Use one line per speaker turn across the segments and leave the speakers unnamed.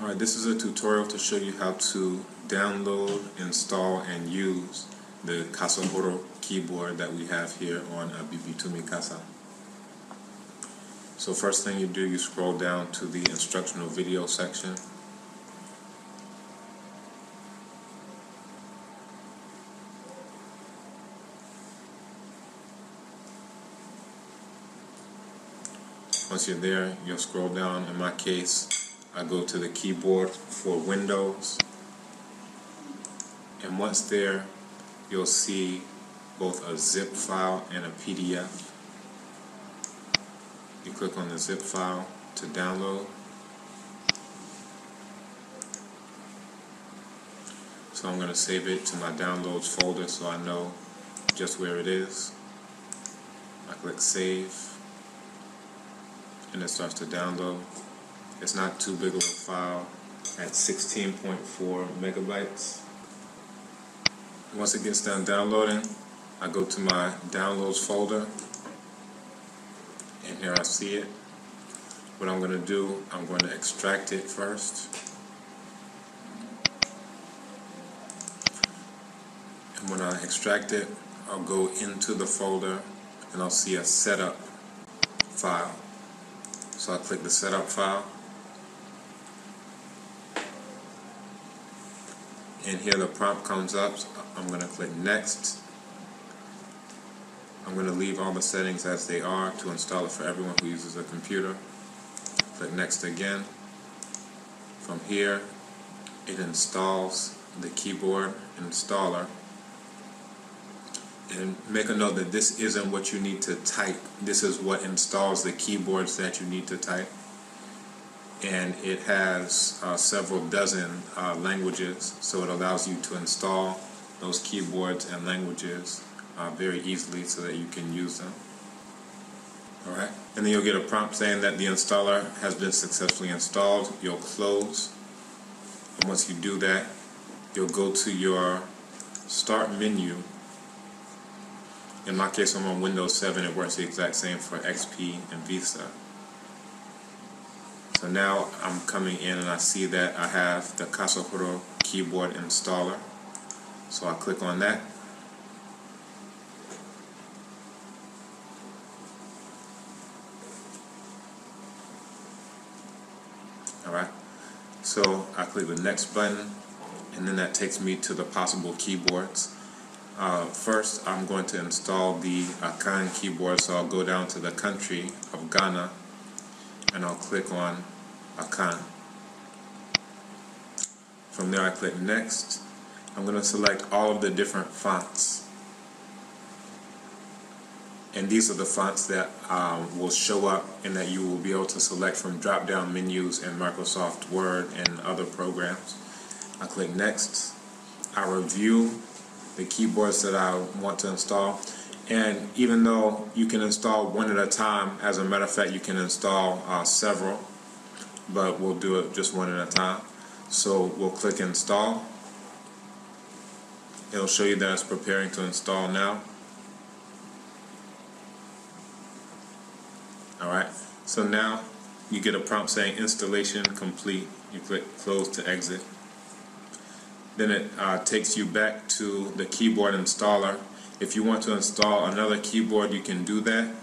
Alright, this is a tutorial to show you how to download, install, and use the Kasahorow keyboard that we have here on abibitumi Kasa. So first thing you do, you scroll down to the instructional video section. Once you're there, you'll scroll down. In my case, I go to the keyboard for Windows, and once there, you'll see both a zip file and a PDF. You click on the zip file to download. So I'm going to save it to my downloads folder so I know just where it is. I click save, and it starts to download. It's not too big of a file at 16.4 megabytes. Once it gets done downloading, I go to my downloads folder, and here I see it. What I'm going to do, I'm going to extract it first. And when I extract it, I'll go into the folder and I'll see a setup file. So I'll click the setup file. And here the prompt comes up. So I'm going to click next. I'm going to leave all the settings as they are to install it for everyone who uses a computer. Click next again. From here, it installs the keyboard installer. And make a note that this isn't what you need to type. This is what installs the keyboards that you need to type. And it has several dozen languages, so it allows you to install those keyboards and languages very easily so that you can use them. Alright, and then you'll get a prompt saying that the installer has been successfully installed. You'll close, and once you do that, you'll go to your start menu. In my case, I'm on Windows 7. It works the exact same for XP and Vista. So now I'm coming in and I see that I have the Kasahorow keyboard installer. So I click on that. Alright, so I click the next button, and then that takes me to the possible keyboards. First, I'm going to install the Akan keyboard, so I'll go down to the country of Ghana and I'll click on Akan. From there I click next. I'm going to select all of the different fonts, and these are the fonts that will show up and that you will be able to select from drop down menus in Microsoft Word and other programs. I click next. I review the keyboards that I want to install, and even though you can install one at a time, as a matter of fact you can install several, but we'll do it just one at a time. So we'll click install. It'll show you that it's preparing to install now. Alright, so now you get a prompt saying installation complete. You click close to exit. Then it takes you back to the keyboard installer. If you want to install another keyboard, you can do that.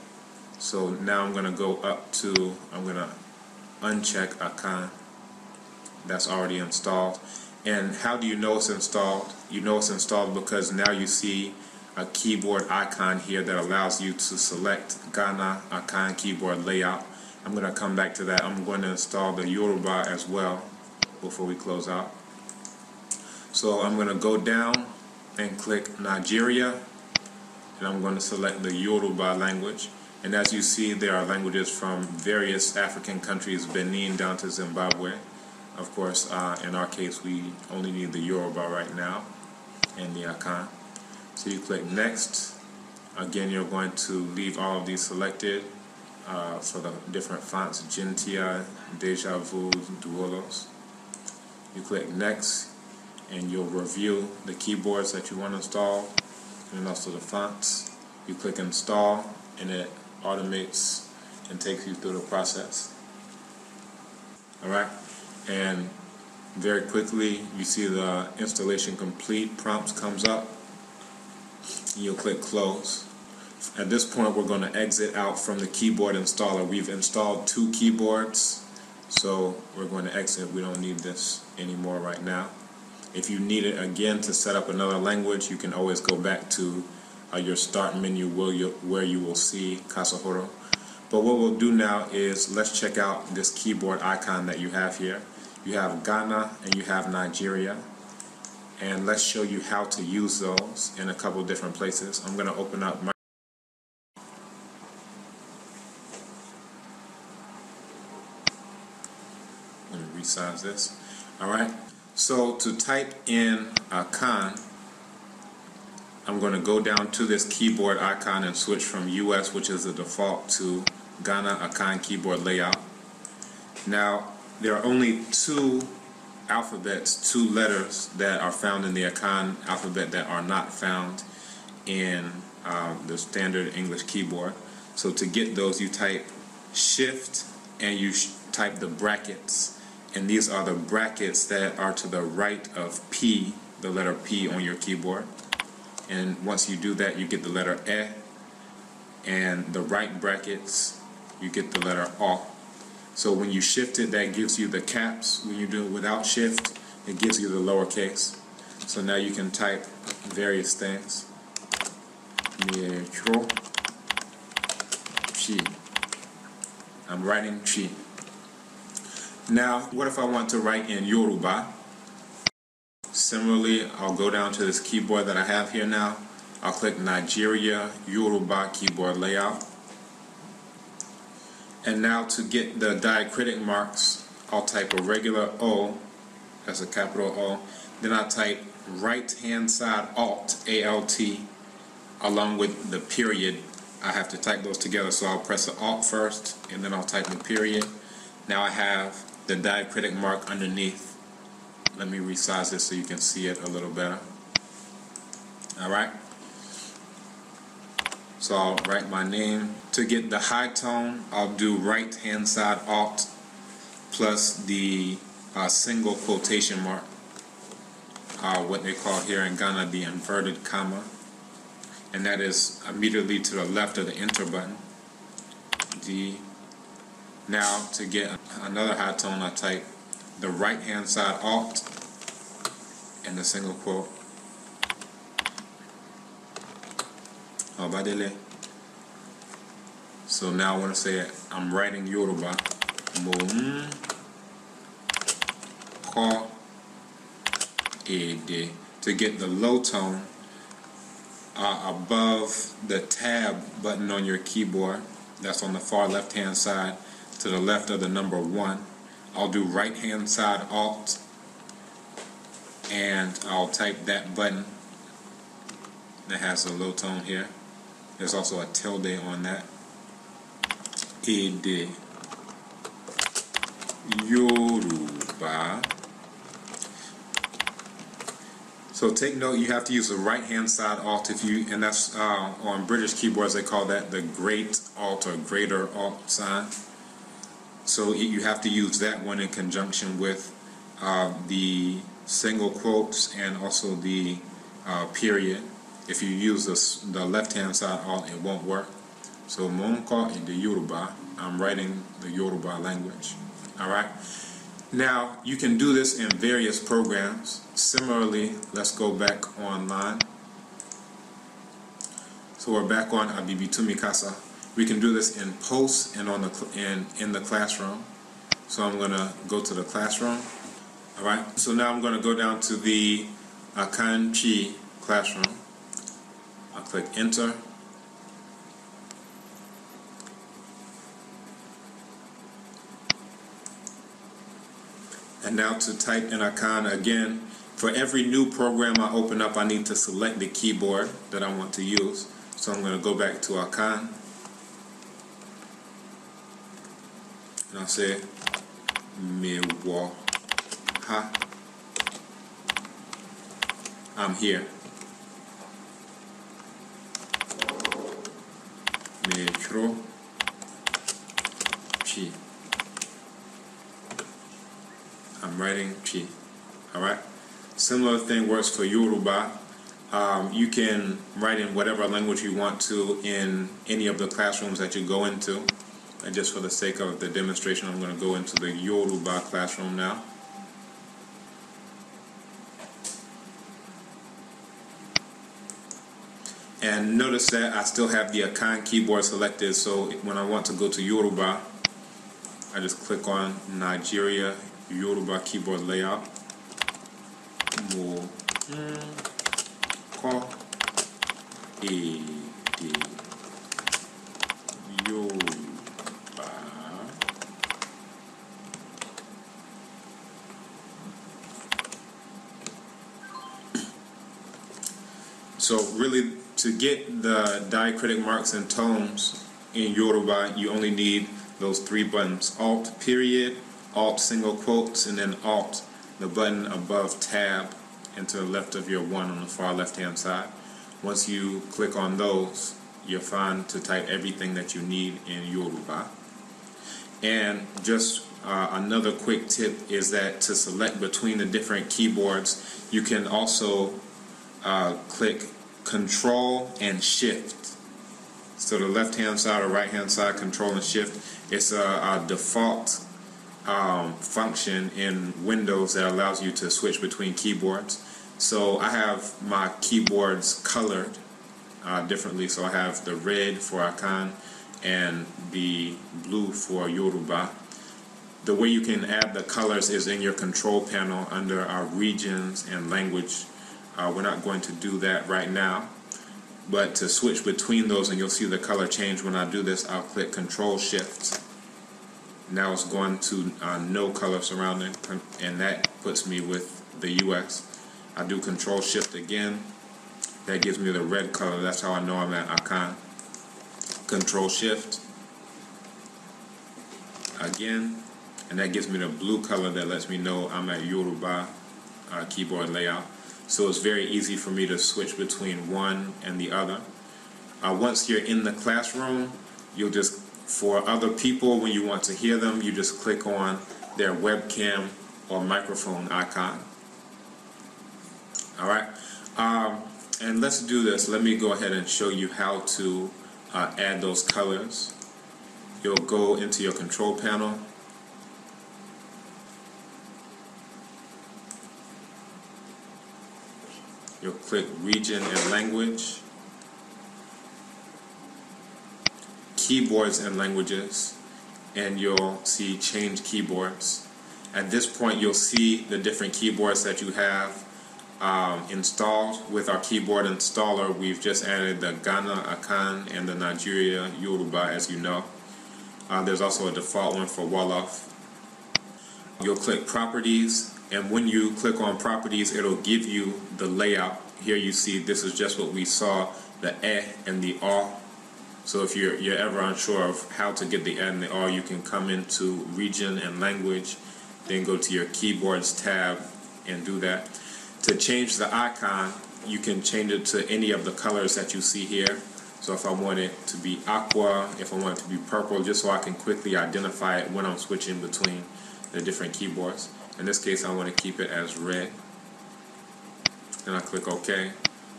So now I'm going to go up to, I'm going to uncheck Akan. That's already installed. And how do you know it's installed? You know it's installed because now you see a keyboard icon here that allows you to select Ghana Akan keyboard layout. I'm going to come back to that. I'm going to install the Yoruba as well before we close out. So I'm going to go down and click Nigeria, and I'm going to select the Yoruba language. And as you see, there are languages from various African countries, Benin down to Zimbabwe. Of course, in our case, we only need the Yoruba right now and the Akan. So you click next. Again, you're going to leave all of these selected for the different fonts, Gentia, Deja Vu, Duolos. You click next, and you'll review the keyboards that you want to install and also the fonts. You click install, and it automates and takes you through the process. Alright, and very quickly. You see the installation complete prompts comes up. You'll click close. At this point, we're going to exit out from the keyboard installer. We've installed 2 keyboards, so we're going to exit. We don't need this anymore right now. If you need it again to set up another language, you can always go back to your start menu where you will see Kasahorow. But what we'll do now is let's check out this keyboard icon that you have here. You have Ghana and you have Nigeria. And let's show you how to use those in a couple different places. I'm going to open up my... Let me resize this. Alright, so to type in Akan, I'm going to go down to this keyboard icon and switch from US, which is the default, to Ghana Akan keyboard layout. Now, there are only 2 alphabets, 2 letters that are found in the Akan alphabet that are not found in the standard English keyboard. So to get those, you type Shift and you type the brackets. And these are the brackets that are to the right of P, the letter P on your keyboard. And once you do that, you get the letter E, and the right brackets, you get the letter O. So when you shift it, that gives you the caps. When you do it without shift, it gives you the lowercase. So now you can type various things. I'm writing Chi. Now, what if I want to write in Yoruba? Similarly, I'll go down to this keyboard that I have here now. I'll click Nigeria Yoruba keyboard layout. And now to get the diacritic marks, I'll type a regular O, that's a capital O. Then I'll type right hand side Alt, A-L-T, along with the period. I have to type those together, so I'll press the Alt first, and then I'll type the period. Now I have the diacritic mark underneath. Let me resize this so you can see it a little better. Alright. So I'll write my name. To get the high tone, I'll do right hand side Alt plus the single quotation mark. What they call here in Ghana the inverted comma. And that is immediately to the left of the enter button. D. Now to get another high tone, I type the right hand side Alt and the single quote. So now I want to say it. I'm writing Yoruba. To get the low tone, above the tab button on your keyboard, that's on the far left hand side to the left of the number 1, I'll do right hand side Alt and I'll type that button that has a low tone here. There's also a tilde on that. Ede Yoruba. So take note, you have to use the right hand side Alt and that's on British keyboards they call that the Great Alt or Greater Alt sign. So you have to use that one in conjunction with the single quotes and also the period. If you use the left hand side Alt, it won't work. So Monko in the Yoruba, I'm writing the Yoruba language. Alright. Now you can do this in various programs. Similarly, let's go back online. So we're back on abibitumi Kasa. We can do this in Post and in the classroom. So I'm going to go to the classroom. Alright, so now I'm going to go down to the Akan Chi classroom. I'll click enter. And now to type in Akan again, for every new program I open up, I need to select the keyboard that I want to use. So I'm going to go back to Akan. And I'll say Mewa Ha. I'm here. Metro Chi. I'm writing Chi. Alright? Similar thing works for Yoruba. You can write in whatever language you want to in any of the classrooms that you go into. And just for the sake of the demonstration, I'm going to go into the Yoruba classroom now. And notice that I still have the Akan keyboard selected, so when I want to go to Yoruba, I just click on Nigeria Yoruba keyboard layout. Mo ko ede Yoruba. So really, to get the diacritic marks and tones in Yoruba, you only need those three buttons: Alt period, Alt single quotes, and then Alt, the button above tab and to the left of your one on the far left hand side. Once you click on those, you're fine to type everything that you need in Yoruba. And just another quick tip is that to select between the different keyboards, you can also click Control and Shift. So the left hand side or right hand side, Control and Shift, it's a default function in Windows that allows you to switch between keyboards. So I have my keyboards colored differently. So I have the red for Akan and the blue for Yoruba. The way you can add the colors is in your control panel under our regions and language. We're not going to do that right now, but to switch between those, and you'll see the color change when I do this, I'll click Control Shift. Now it's going to no color surrounding, and that puts me with the US. I do Control Shift again. That gives me the red color. That's how I know I'm at Akan. Control Shift again, and that gives me the blue color that lets me know I'm at Yoruba keyboard layout. So it's very easy for me to switch between one and the other. Once you're in the classroom, you'll just, for other people, when you want to hear them, you just click on their webcam or microphone icon. Alright, and let's do this. Let me go ahead and show you how to add those colors. You'll go into your control panel. You'll click Region and Language, Keyboards and Languages, and you'll see Change Keyboards. At this point, you'll see the different keyboards that you have installed. With our keyboard installer, we've just added the Ghana Akan and the Nigeria Yoruba, as you know. There's also a default one for Wolof. You'll click Properties, and when you click on Properties, it'll give you the layout. Here you see this is just what we saw, the and the R. So if you're ever unsure of how to get the and the R, you can come into Region and Language, then go to your Keyboards tab and do that. To change the icon, you can change it to any of the colors that you see here. So if I want it to be aqua, if I want it to be purple, just so I can quickly identify it when I'm switching between the different keyboards. In this case, I want to keep it as red. Then I click OK.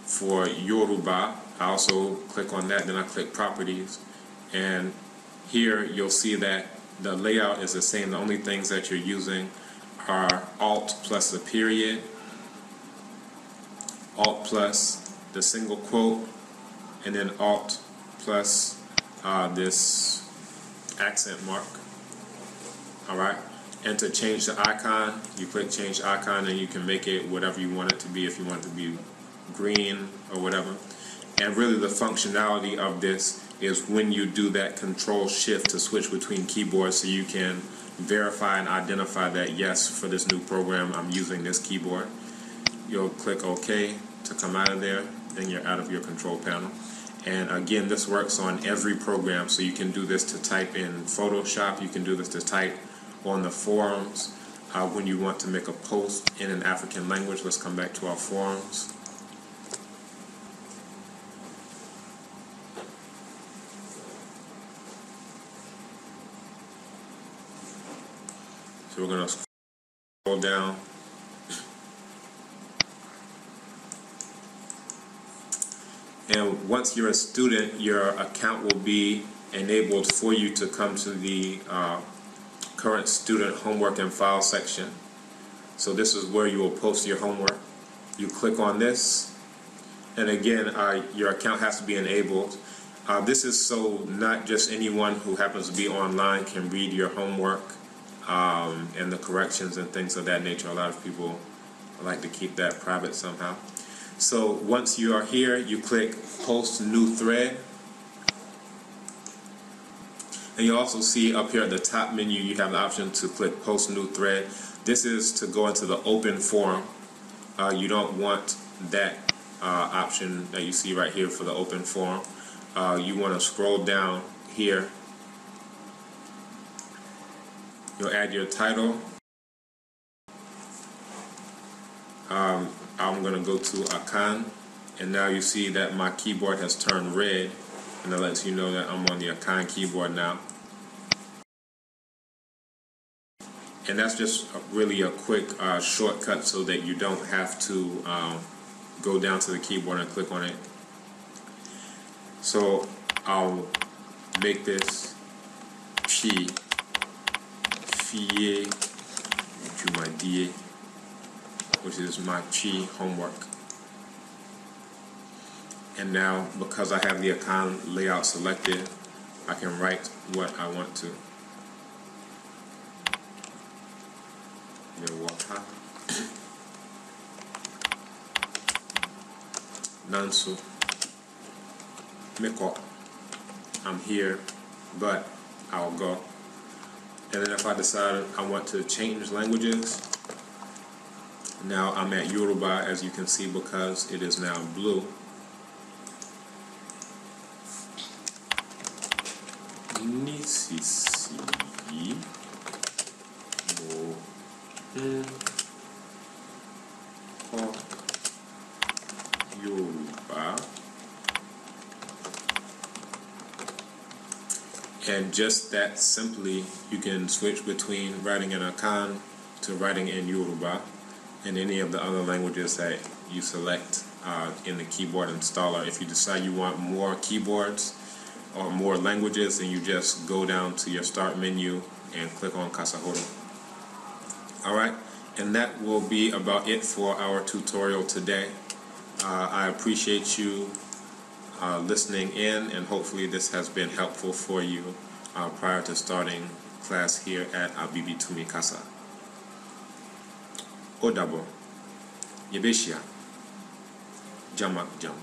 For Yoruba, I also click on that, then I click Properties. And here you'll see that the layout is the same. The only things that you're using are Alt plus a period, Alt plus the single quote, and then Alt plus this accent mark. Alright, and to change the icon, you click Change Icon, and you can make it whatever you want it to be, if you want it to be green or whatever. And really the functionality of this is when you do that Control Shift to switch between keyboards, so you can verify and identify that yes, for this new program I'm using this keyboard. You'll click OK to come out of there, then you're out of your control panel. And again, this works on every program, so you can do this to type in Photoshop, you can do this to type on the forums when you want to make a post in an African language. Let's come back to our forums. So we're going to scroll down And once you're a student, your account will be enabled for you to come to the current student homework and file section. So this is where you will post your homework. You click on this, and again, your account has to be enabled. This is so not just anyone who happens to be online can read your homework and the corrections and things of that nature. A lot of people like to keep that private somehow. So once you are here, you click Post New Thread. And you also see up here at the top menu, you have the option to click Post New Thread. This is to go into the open forum. You don't want that option that you see right here for the open forum. You want to scroll down here. You'll add your title. I'm going to go to Akan, and now you see that my keyboard has turned red, and that lets you know that I'm on the Akan keyboard now. And that's just really a quick shortcut so that you don't have to go down to the keyboard and click on it. So I'll make this Chi Fie Jumadie, which is my Chi homework. And now, because I have the Akan layout selected, I can write what I want to. Nansu Miko. I'm here, but I'll go. And then if I decide I want to change languages, now I'm at Yoruba, as you can see, because it is now blue. Nisisi mo Yoruba. And just that simply, you can switch between writing in Akan to writing in Yoruba and any of the other languages that you select in the keyboard installer. If you decide you want more keyboards or more languages, then you just go down to your start menu and click on Kasahorow. Alright, and that will be about it for our tutorial today. I appreciate you listening in, and hopefully this has been helpful for you prior to starting class here at abibitumi Kasa. Odabo, Yebeshia, Jamak Jam.